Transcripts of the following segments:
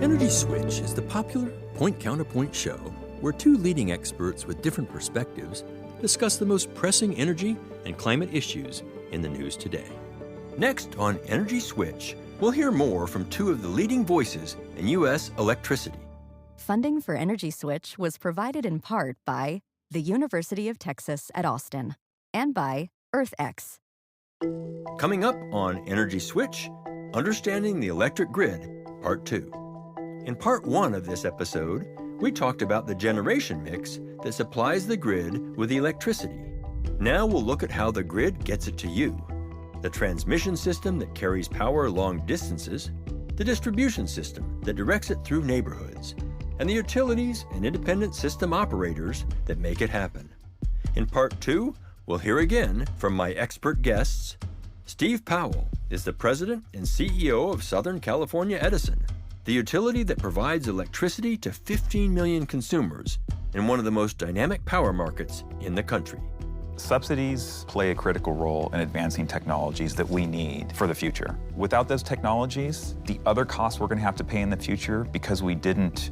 Energy Switch is the popular point-counterpoint show where two leading experts with different perspectives discuss the most pressing energy and climate issues in the news today. Next on Energy Switch, we'll hear more from two of the leading voices in U.S. electricity. Funding for Energy Switch was provided in part by the University of Texas at Austin and by EarthX. Coming up on Energy Switch, Understanding the Electric Grid, Part 2. In Part 1 of this episode, we talked about the generation mix that supplies the grid with electricity. Now we'll look at how the grid gets it to you, the transmission system that carries power long distances, the distribution system that directs it through neighborhoods, and the utilities and independent system operators that make it happen. In Part 2, we'll hear again from my expert guests. Steve Powell is the president and CEO of Southern California Edison, the utility that provides electricity to 15 million consumers in one of the most dynamic power markets in the country. Subsidies play a critical role in advancing technologies that we need for the future. Without those technologies, the other costs we're going to have to pay in the future because we didn't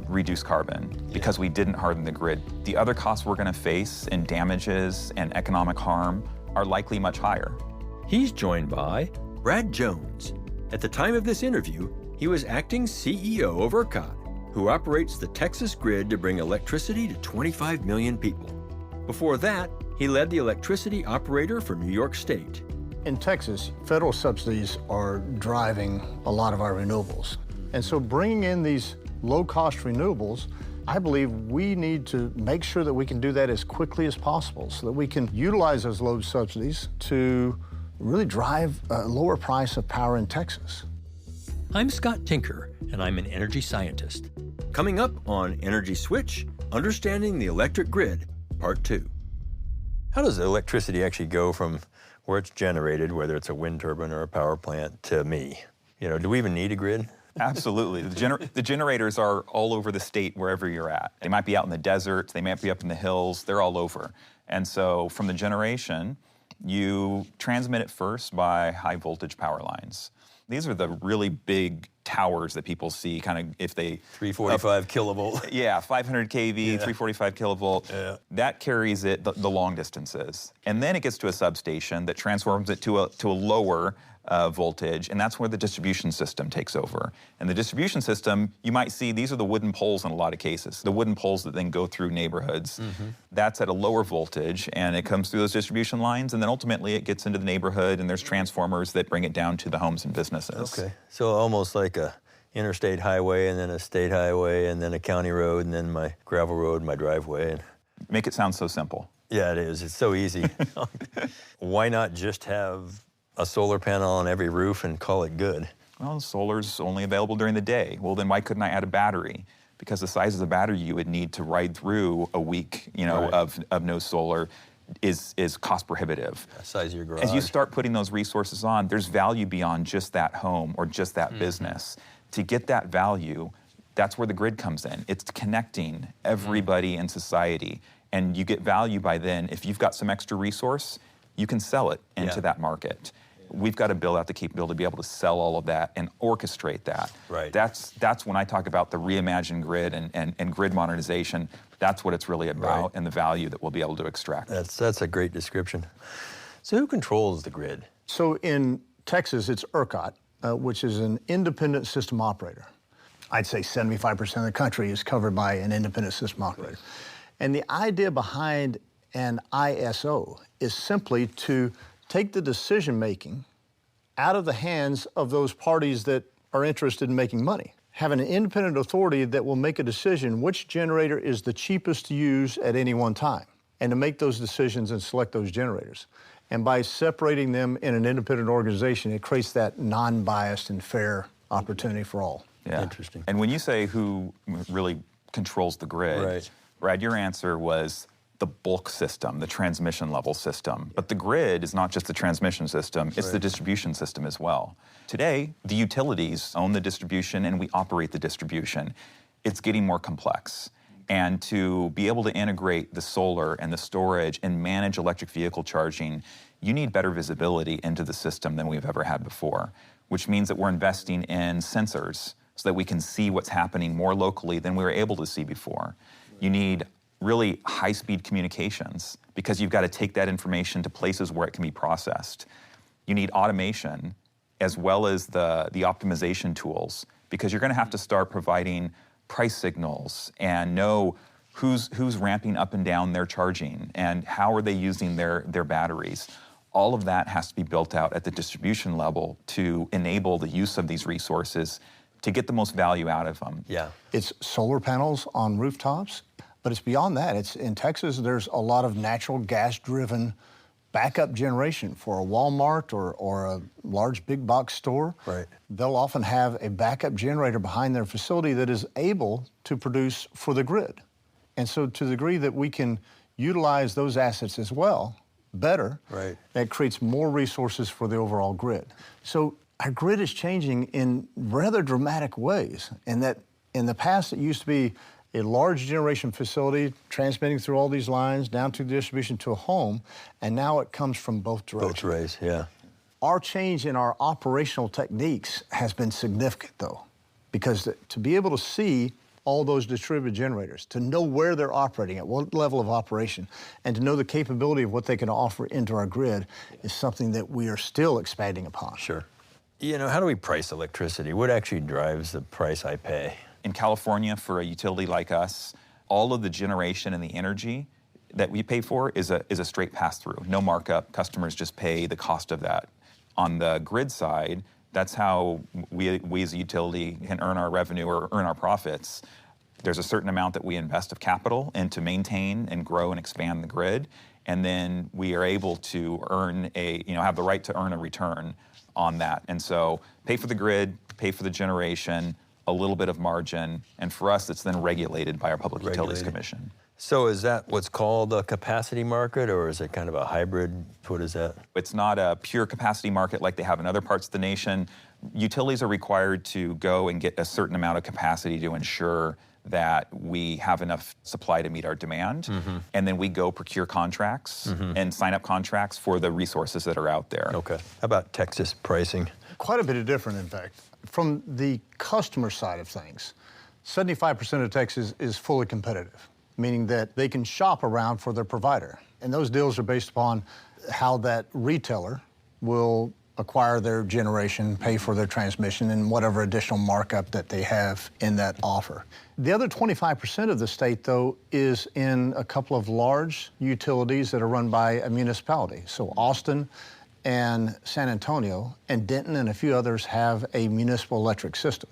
reduce carbon, because we didn't harden the grid, the other costs we're going to face in damages and economic harm are likely much higher. He's joined by Brad Jones. At the time of this interview, he was acting CEO of ERCOT, who operates the Texas grid to bring electricity to 25 million people. Before that, he led the electricity operator for New York State. In Texas, federal subsidies are driving a lot of our renewables. And so bringing in these low-cost renewables, I believe we need to make sure that we can do that as quickly as possible so that we can utilize those load subsidies to really drive a lower price of power in Texas. I'm Scott Tinker, and I'm an energy scientist. Coming up on Energy Switch, Understanding the Electric Grid, Part 2. How does electricity actually go from where it's generated, whether it's a wind turbine or a power plant, to me? Do we even need a grid? Absolutely. The generators are all over the state, wherever you're at. They might be out in the desert, they might be up in the hills, they're all over. And so from the generation, you transmit it first by high voltage power lines. These are the really big towers that people see, kind of if they... 345 kilovolt. Yeah, 500 kV, Yeah. 345 kilovolt. Yeah. That carries it the long distances. And then it gets to a substation that transforms it to a lower voltage, and that's where the distribution system takes over. And the distribution system, you might see, these are the wooden poles in a lot of cases, the wooden poles that then go through neighborhoods. Mm-hmm. That's at a lower voltage, and it comes through those distribution lines, and then ultimately it gets into the neighborhood, and there's transformers that bring it down to the homes and businesses. Okay, so almost like a interstate highway, and then a state highway, and then a county road, and then my gravel road, my driveway. Make it sound so simple. Yeah, it is. It's so easy. Why not just have a solar panel on every roof and call it good? Well, solar's only available during the day. Well, then why couldn't I add a battery? Because the size of the battery you would need to ride through a week, Right. of no solar is cost prohibitive. The size of your garage. As you start putting those resources on, there's value beyond just that home or just that business. To get that value, that's where the grid comes in. It's connecting everybody in society. And you get value by then. If you've got some extra resource, you can sell it into that market. We've got to build out the capability to be able to sell all of that and orchestrate that. Right. That's when I talk about the reimagined grid and grid modernization. That's what it's really about, Right. and the value that we'll be able to extract. That's a great description. So who controls the grid? So in Texas, it's ERCOT, which is an independent system operator. I'd say 75% of the country is covered by an independent system operator. And the idea behind an ISO is simply to take the decision-making out of the hands of those parties that are interested in making money. Having an independent authority that will make a decision which generator is the cheapest to use at any one time, and to make those decisions and select those generators. And by separating them in an independent organization, it creates that non-biased and fair opportunity for all. Yeah. Interesting. And when you say who really controls the grid, Right. Brad, your answer was the bulk system, the transmission level system. But the grid is not just the transmission system, it's the distribution system as well. Today, the utilities own the distribution and we operate the distribution. It's getting more complex. And to be able to integrate the solar and the storage and manage electric vehicle charging, you need better visibility into the system than we've ever had before, which means that we're investing in sensors so that we can see what's happening more locally than we were able to see before. You need really high-speed communications because you've got to take that information to places where it can be processed. You need automation as well as the optimization tools, because you're going to have to start providing price signals and know who's ramping up and down their charging and how are they using their batteries. All of that has to be built out at the distribution level to enable the use of these resources to get the most value out of them. Yeah. It's solar panels on rooftops, but it's beyond that. It's in Texas, there's a lot of natural gas-driven backup generation for a Walmart or a large big box store. Right. They'll often have a backup generator behind their facility that is able to produce for the grid. And so to the degree that we can utilize those assets as well, better, Right. that creates more resources for the overall grid. So our grid is changing in rather dramatic ways, in that in the past it used to be a large generation facility transmitting through all these lines down to distribution to a home, and now it comes from both directions. Both ways, yeah. Our change in our operational techniques has been significant, though, because to be able to see all those distributed generators, to know where they're operating, at what level of operation, and to know the capability of what they can offer into our grid is something that we are still expanding upon. Sure. You know, how do we price electricity? What actually drives the price I pay? In California, for a utility like us, all of the generation and the energy that we pay for is a straight pass-through. No markup. Customers just pay the cost of that. On the grid side, that's how we as a utility can earn our revenue or earn our profits. There's a certain amount that we invest of capital and to maintain and grow and expand the grid, and then we are able to have the right to earn a return on that. And so pay for the grid, pay for the generation, a little bit of margin, and for us, it's then regulated by our Public Utilities Commission. So is that what's called a capacity market, or is it kind of a hybrid? What is that? It's not a pure capacity market like they have in other parts of the nation. Utilities are required to go and get a certain amount of capacity to ensure that we have enough supply to meet our demand. Mm-hmm. And then we go procure contracts and sign up contracts for the resources that are out there. Okay. How about Texas pricing? Quite a bit different, in fact. From the customer side of things, 75% of Texas is fully competitive, meaning that they can shop around for their provider. And those deals are based upon how that retailer will acquire their generation, pay for their transmission, and whatever additional markup that they have in that offer. The other 25% of the state, though, is in a couple of large utilities that are run by a municipality. So Austin and San Antonio and Denton and a few others have a municipal electric system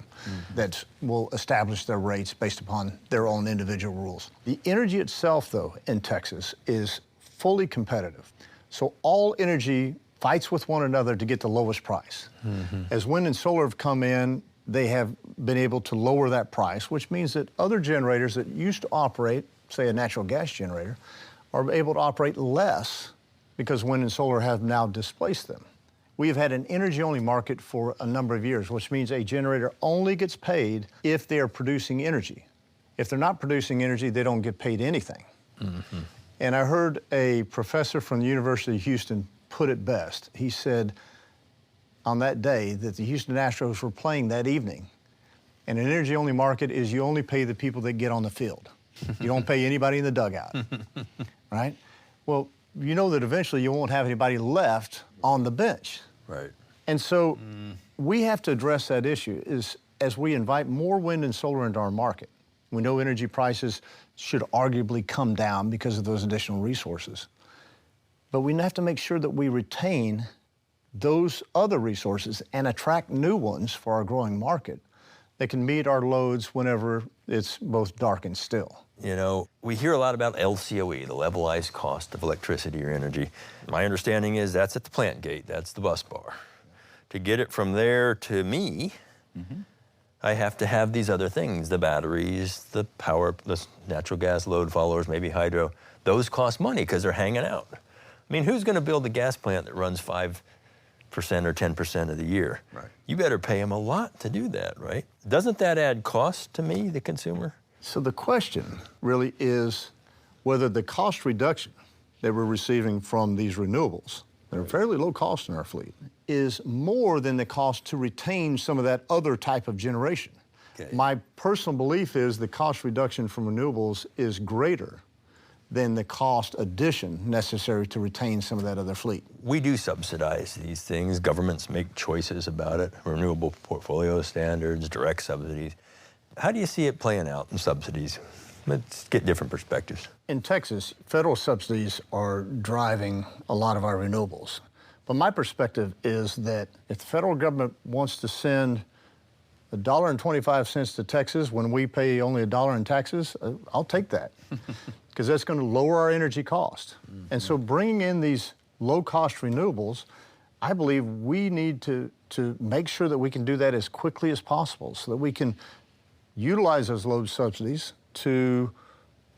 that will establish their rates based upon their own individual rules. The energy itself, though, in Texas is fully competitive. So all energy fights with one another to get the lowest price. Mm-hmm. As wind and solar have come in, they have been able to lower that price, which means that other generators that used to operate, say a natural gas generator, are able to operate less because wind and solar have now displaced them. We have had an energy-only market for a number of years, which means a generator only gets paid if they are producing energy. If they're not producing energy, they don't get paid anything. Mm-hmm. And I heard a professor from the University of Houston put it best. He said on that day that the Houston Astros were playing that evening, and an energy-only market is you only pay the people that get on the field. You don't pay anybody in the dugout, right? Well, you know that eventually you won't have anybody left on the bench. Right. And so we have to address that issue is as we invite more wind and solar into our market. We know energy prices should arguably come down because of those additional resources. But we have to make sure that we retain those other resources and attract new ones for our growing market that can meet our loads whenever it's both dark and still. You know, we hear a lot about LCOE, the levelized cost of electricity or energy. My understanding is that's at the plant gate, that's the bus bar. To get it from there to me, I have to have these other things, the batteries, the power, the natural gas load followers, maybe hydro. Those cost money because they're hanging out. I mean, who's going to build a gas plant that runs 5% or 10% of the year? Right. You better pay them a lot to do that, right? Doesn't that add cost to me, the consumer? So the question really is whether the cost reduction that we're receiving from these renewables, that are fairly low cost in our fleet, is more than the cost to retain some of that other type of generation. Okay. My personal belief is the cost reduction from renewables is greater than the cost addition necessary to retain some of that other fleet. We do subsidize these things. Governments make choices about it, renewable portfolio standards, direct subsidies. How do you see it playing out in subsidies? Let's get different perspectives. In Texas, federal subsidies are driving a lot of our renewables. But my perspective is that if the federal government wants to send $1.25 to Texas when we pay only $1 in taxes, I'll take that, because that's going to lower our energy cost. And so bringing in these low-cost renewables, I believe we need to make sure that we can do that as quickly as possible so that we can utilize those load subsidies to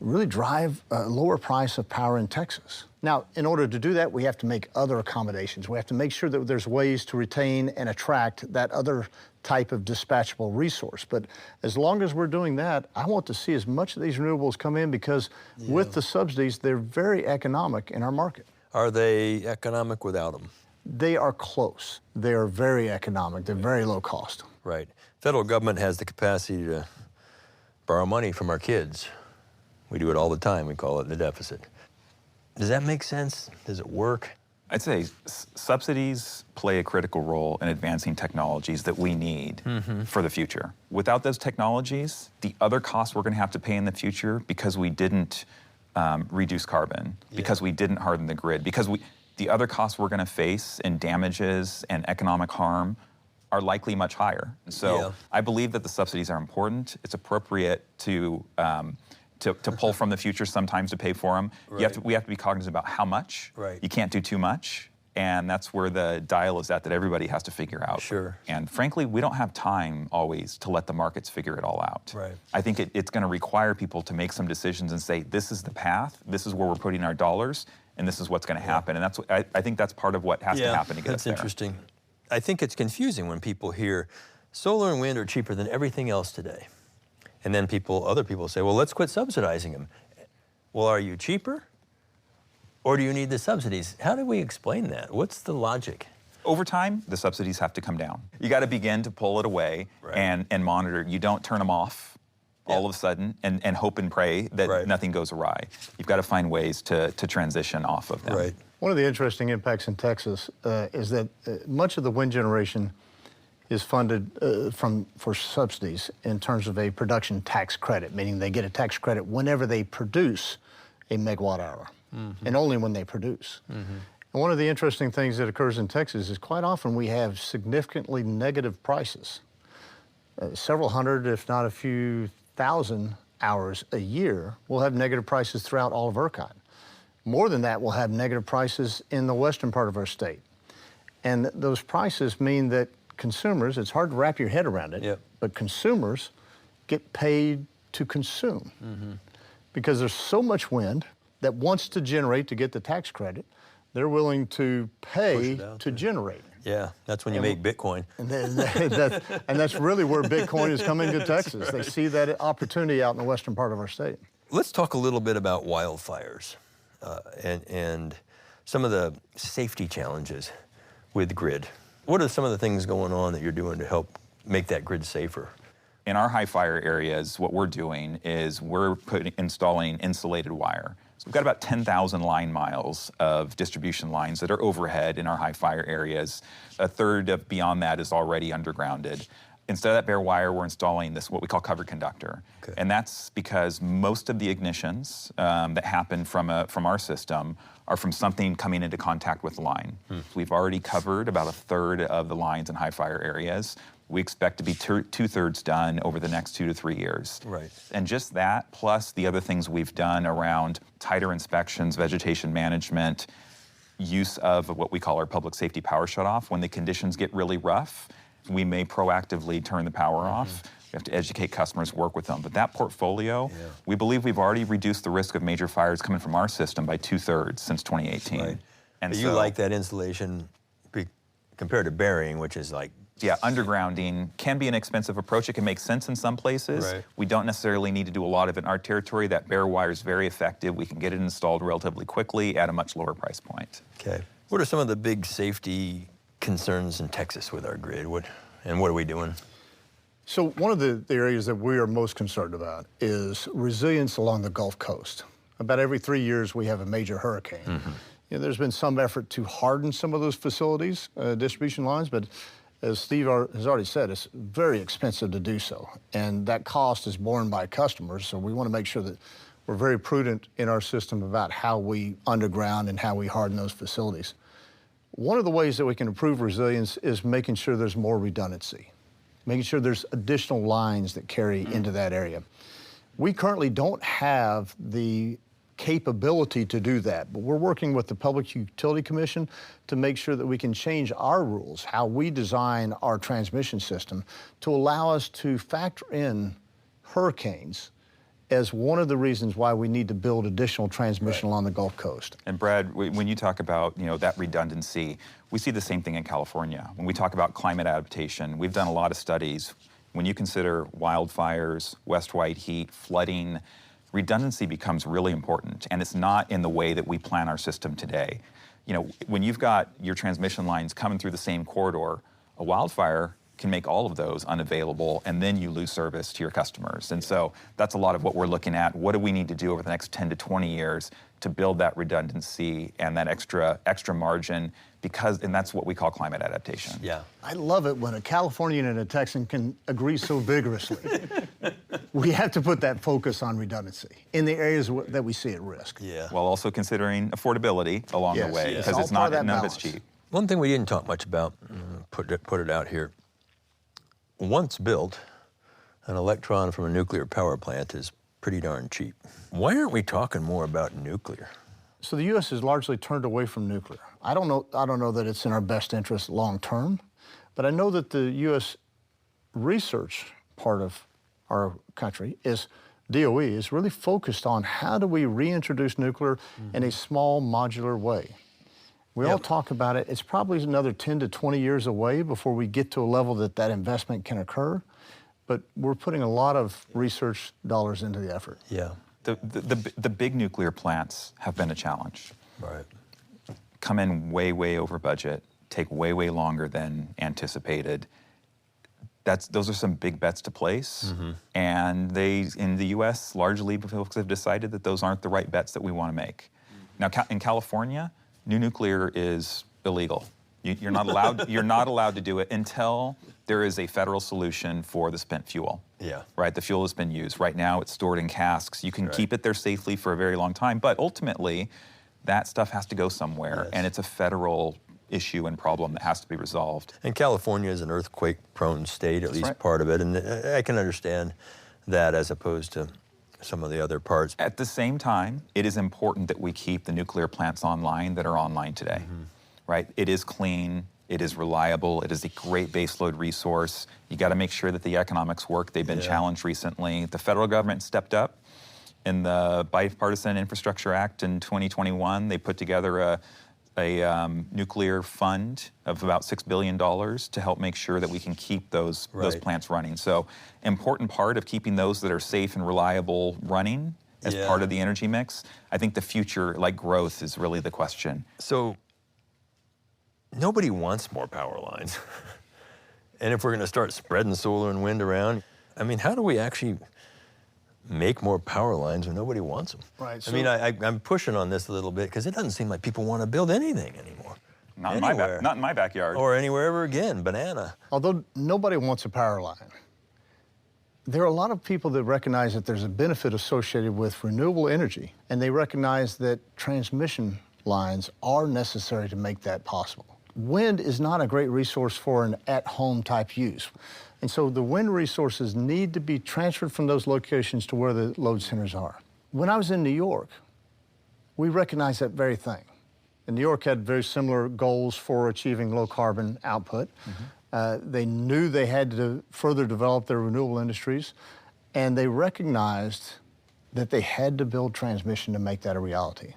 really drive a lower price of power in Texas. Now, in order to do that, we have to make other accommodations. We have to make sure that there's ways to retain and attract that other type of dispatchable resource. But as long as we're doing that, I want to see as much of these renewables come in, because with the subsidies, they're very economic in our market. Are they economic without them? They are close. They are very economic. They're very low cost. Right. Federal government has the capacity to borrow money from our kids. We do it all the time. We call it the deficit. Does that make sense? Does it work? I'd say subsidies play a critical role in advancing technologies that we need for the future. Without those technologies, the other costs we're going to have to pay in the future, because we didn't reduce carbon, because we didn't harden the grid, because the other costs we're going to face in damages and economic harm are likely much higher. So I believe that the subsidies are important. It's appropriate to pull from the future sometimes to pay for them. Right. We have to be cognizant about how much. Right. You can't do too much, and that's where the dial is at that everybody has to figure out. Sure. And frankly, we don't have time always to let the markets figure it all out. Right. I think it's going to require people to make some decisions and say, this is the path, this is where we're putting our dollars, and this is what's going to happen. And that's I think that's part of what has to happen to get us there. That's interesting. I think it's confusing when people hear solar and wind are cheaper than everything else today. And then other people say, well, let's quit subsidizing them. Well, are you cheaper? Or do you need the subsidies? How do we explain that? What's the logic? Over time, the subsidies have to come down. You got to begin to pull it away and monitor. You don't turn them off all of a sudden and hope and pray that nothing goes awry. You've got to find ways to transition off of them. Right. One of the interesting impacts in Texas is that much of the wind generation is funded for subsidies in terms of a production tax credit, meaning they get a tax credit whenever they produce a megawatt hour, and only when they produce. And one of the interesting things that occurs in Texas is quite often we have significantly negative prices. Several hundred, if not a few thousand hours a year, we'll have negative prices throughout all of ERCOT. More than that, we'll have negative prices in the western part of our state. And those prices mean that consumers, it's hard to wrap your head around it, but consumers get paid to consume. Because there's so much wind that wants to generate to get the tax credit, they're willing to pay to generate. Yeah, that's when you make Bitcoin. And that's really where Bitcoin is coming to Texas. They see that opportunity out in the western part of our state. Let's talk a little bit about wildfires and some of the safety challenges with the grid. What are some of the things going on that you're doing to help make that grid safer? In our high fire areas, what we're doing is we're installing insulated wire. So we've got about 10,000 line miles of distribution lines that are overhead in our high fire areas. A third of beyond that is already undergrounded. Instead of that bare wire, we're installing this, what we call covered conductor. Okay. And that's because most of the ignitions that happen from our system are from something coming into contact with the line. We've already covered about a third of the lines in high fire areas. We expect to be two-thirds done over the next 2 to 3 years. Right. And just that, plus the other things we've done around tighter inspections, vegetation management, use of what we call our public safety power shutoff. When the conditions get really rough, we may proactively turn the power off. We have to educate customers, work with them. But that portfolio, we believe we've already reduced the risk of major fires coming from our system by 2/3 since 2018. Right. And but you like that insulation compared to burying, which is like... Yeah, undergrounding can be an expensive approach. It can make sense in some places. Right. We don't necessarily need to do a lot of it in our territory. That bare wire is very effective. We can get it installed relatively quickly at a much lower price point. Okay. What are some of the big safety concerns in Texas with our grid? What are we doing? So one of the areas that we are most concerned about is resilience along the Gulf Coast. About every 3 years, we have a major hurricane. You know, there's been some effort to harden some of those facilities, distribution lines, but as Steve has already said, it's very expensive to do so. And that cost is borne by customers, so we want to make sure that we're very prudent in our system about how we underground and how we harden those facilities. One of the ways that we can improve resilience is making sure there's more redundancy, making sure there's additional lines that carry into that area. We currently don't have the capability to do that, but we're working with the Public Utility Commission to make sure that we can change our rules, how we design our transmission system, to allow us to factor in hurricanes as one of the reasons why we need to build additional transmission along the Gulf Coast. And Brad, when you talk about that redundancy, we see the same thing in California. When we talk about climate adaptation, we've done a lot of studies. When you consider wildfires, west wide heat, flooding, redundancy becomes really important, and it's not in the way that we plan our system today. When you've got your transmission lines coming through the same corridor, a wildfire can make all of those unavailable, and then you lose service to your customers. And so that's a lot of what we're looking at. What do we need to do over the next 10 to 20 years to build that redundancy and that extra margin, and that's what we call climate adaptation. Yeah. I love it when a Californian and a Texan can agree so vigorously. We have to put that focus on redundancy in the areas that we see at risk. Yeah. While also considering affordability along the way, Yes. because All it's part not, of that none of it's balance. cheap. One thing we didn't talk much about, put it out here. Once built, an electron from a nuclear power plant is pretty darn cheap. Why aren't we talking more about nuclear? So the U.S. has largely turned away from nuclear. I don't know that it's in our best interest long term, but I know that the U.S. research part of our country DOE is really focused on how do we reintroduce nuclear in a small modular way. We all talk about it. It's probably another 10 to 20 years away before we get to a level that investment can occur, but we're putting a lot of research dollars into the effort. Yeah. The big nuclear plants have been a challenge. Right. Come in way, way over budget, take way, way longer than anticipated. Those are some big bets to place. And in the U.S., largely folks have decided that those aren't the right bets that we want to make. Now, in California, new nuclear is illegal. You're not allowed to do it until there is a federal solution for the spent fuel. Yeah. Right, the fuel has been used. Right now it's stored in casks. You can keep it there safely for a very long time, but ultimately that stuff has to go somewhere, and it's a federal issue and problem that has to be resolved. And California is an earthquake-prone state, at least part of it, and I can understand that as opposed to some of the other parts. At the same time, it is important that we keep the nuclear plants online that are online today, right? It is clean, it is reliable, it is a great baseload resource. You got to make sure that the economics work. They've been challenged recently. The federal government stepped up in the Bipartisan Infrastructure Act in 2021. They put together a nuclear fund of about $6 billion to help make sure that we can keep those plants running. So, important part of keeping those that are safe and reliable running as part of the energy mix. I think the future, like growth, is really the question. So, nobody wants more power lines. And if we're going to start spreading solar and wind around, I mean, how do we actually make more power lines when nobody wants them? Right. I mean, I'm pushing on this a little bit because it doesn't seem like people want to build anything anymore. Not in my backyard. Or anywhere ever again, banana. Although nobody wants a power line, there are a lot of people that recognize that there's a benefit associated with renewable energy, and they recognize that transmission lines are necessary to make that possible. Wind is not a great resource for an at-home type use. And so the wind resources need to be transferred from those locations to where the load centers are. When I was in New York, we recognized that very thing. And New York had very similar goals for achieving low carbon output. They knew they had to further develop their renewable industries, and they recognized that they had to build transmission to make that a reality.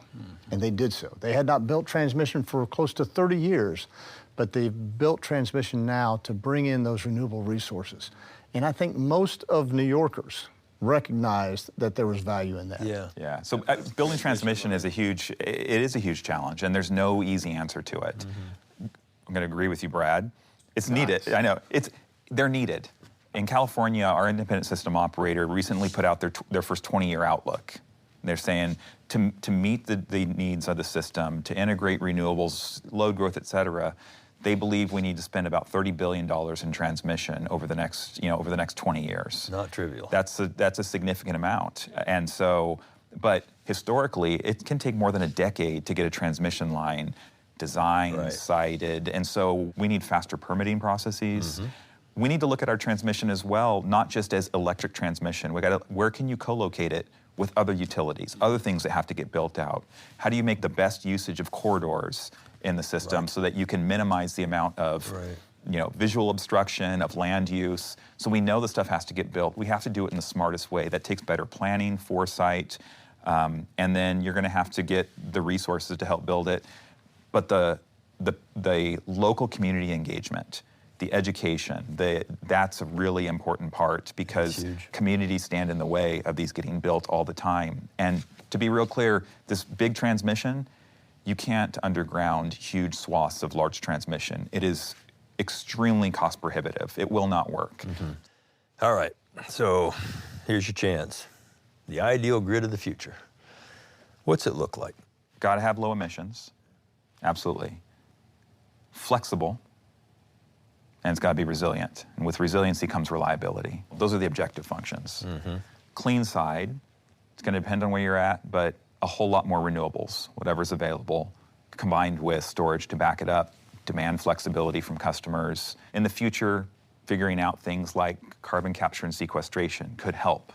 And they did so. They had not built transmission for close to 30 years, but they've built transmission now to bring in those renewable resources. And I think most of New Yorkers recognized that there was value in that. Yeah. So building transmission is a huge challenge, and there's no easy answer to it. I'm going to agree with you, Brad. It's needed. I know. They're needed. In California, our independent system operator recently put out their first 20-year outlook. They're saying to meet the needs of the system, to integrate renewables, load growth, et cetera, they believe we need to spend about $30 billion in transmission over the next 20 years. Not trivial. That's a significant amount. And so, but historically, it can take more than a decade to get a transmission line designed, sited, and so we need faster permitting processes. We need to look at our transmission as well, not just as electric transmission. Where can you co-locate it with other utilities, other things that have to get built out? How do you make the best usage of corridors in the system so that you can minimize the amount of visual obstruction, of land use? So we know the stuff has to get built. We have to do it in the smartest way. That takes better planning, foresight, and then you're going to have to get the resources to help build it. But the local community engagement, the education, that's a really important part, because communities stand in the way of these getting built all the time. And to be real clear, this big transmission, you can't underground huge swaths of large transmission. It is extremely cost prohibitive. It will not work. All right, so here's your chance. The ideal grid of the future. What's it look like? Got to have low emissions, absolutely. Flexible, and it's got to be resilient. And with resiliency comes reliability. Those are the objective functions. Clean side, it's going to depend on where you're at, but a whole lot more renewables, whatever's available, combined with storage to back it up, demand flexibility from customers. In the future, figuring out things like carbon capture and sequestration could help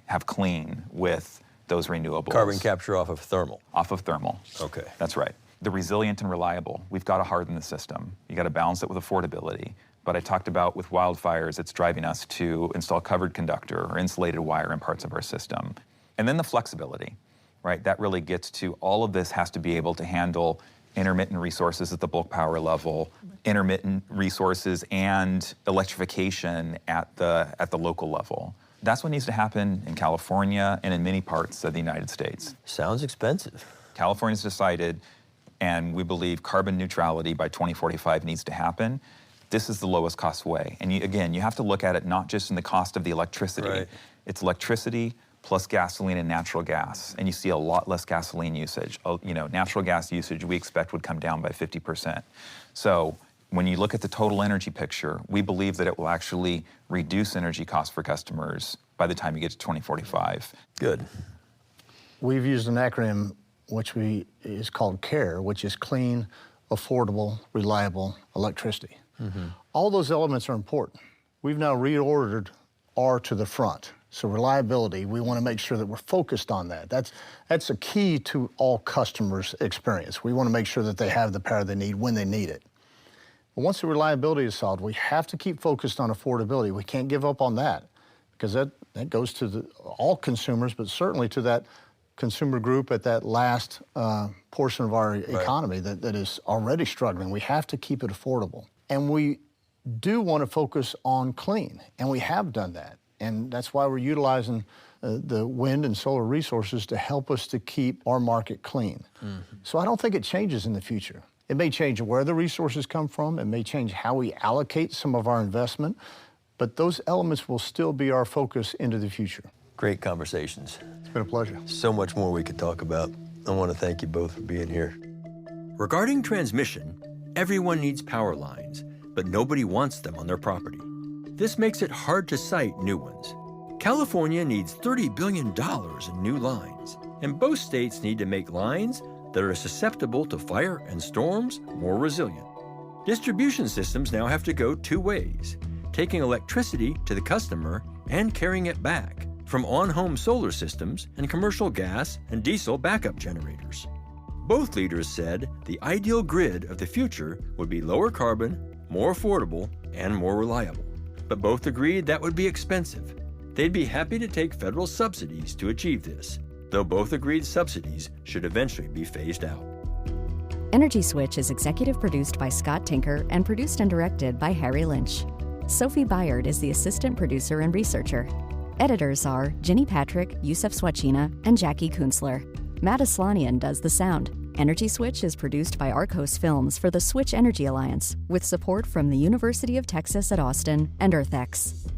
have clean with those renewables. Carbon capture off of thermal. Off of thermal. Okay. That's right. The resilient and reliable, we've got to harden the system. You got to balance it with affordability. But I talked about with wildfires, it's driving us to install covered conductor or insulated wire in parts of our system. And then the flexibility, right? That really gets to all of this has to be able to handle intermittent resources at the bulk power level, intermittent resources and electrification at the local level. That's what needs to happen in California and in many parts of the United States. Sounds expensive. California's decided, and we believe carbon neutrality by 2045 needs to happen. This is the lowest cost way. And you have to look at it not just in the cost of the electricity. It's electricity plus gasoline and natural gas. And you see a lot less gasoline usage. Natural gas usage we expect would come down by 50%. So when you look at the total energy picture, we believe that it will actually reduce energy costs for customers by the time you get to 2045. Good. We've used an acronym which is called CARE, which is clean, affordable, reliable electricity. All those elements are important. We've now reordered R to the front. So reliability, we want to make sure that we're focused on that. That's a key to all customers' experience. We want to make sure that they have the power they need when they need it. But once the reliability is solved, we have to keep focused on affordability. We can't give up on that, because that goes to all consumers, but certainly to that consumer group at that last portion of our economy that is already struggling. We have to keep it affordable. And we do want to focus on clean, and we have done that. And that's why we're utilizing the wind and solar resources to help us to keep our market clean. So I don't think it changes in the future. It may change where the resources come from. It may change how we allocate some of our investment, but those elements will still be our focus into the future. Great conversations. It's been a pleasure. So much more we could talk about. I want to thank you both for being here. Regarding transmission, everyone needs power lines, but nobody wants them on their property. This makes it hard to site new ones. California needs $30 billion in new lines, and both states need to make lines that are susceptible to fire and storms more resilient. Distribution systems now have to go two ways, taking electricity to the customer and carrying it back from on-home solar systems and commercial gas and diesel backup generators. Both leaders said the ideal grid of the future would be lower carbon, more affordable, and more reliable. But both agreed that would be expensive. They'd be happy to take federal subsidies to achieve this, though both agreed subsidies should eventually be phased out. Energy Switch is executive produced by Scott Tinker and produced and directed by Harry Lynch. Sophie Byard is the assistant producer and researcher. Editors are Ginny Patrick, Yusef Swachina, and Jackie Kunzler. Matt Aslanian does the sound. Energy Switch is produced by Arcos Films for the Switch Energy Alliance, with support from the University of Texas at Austin and EarthX.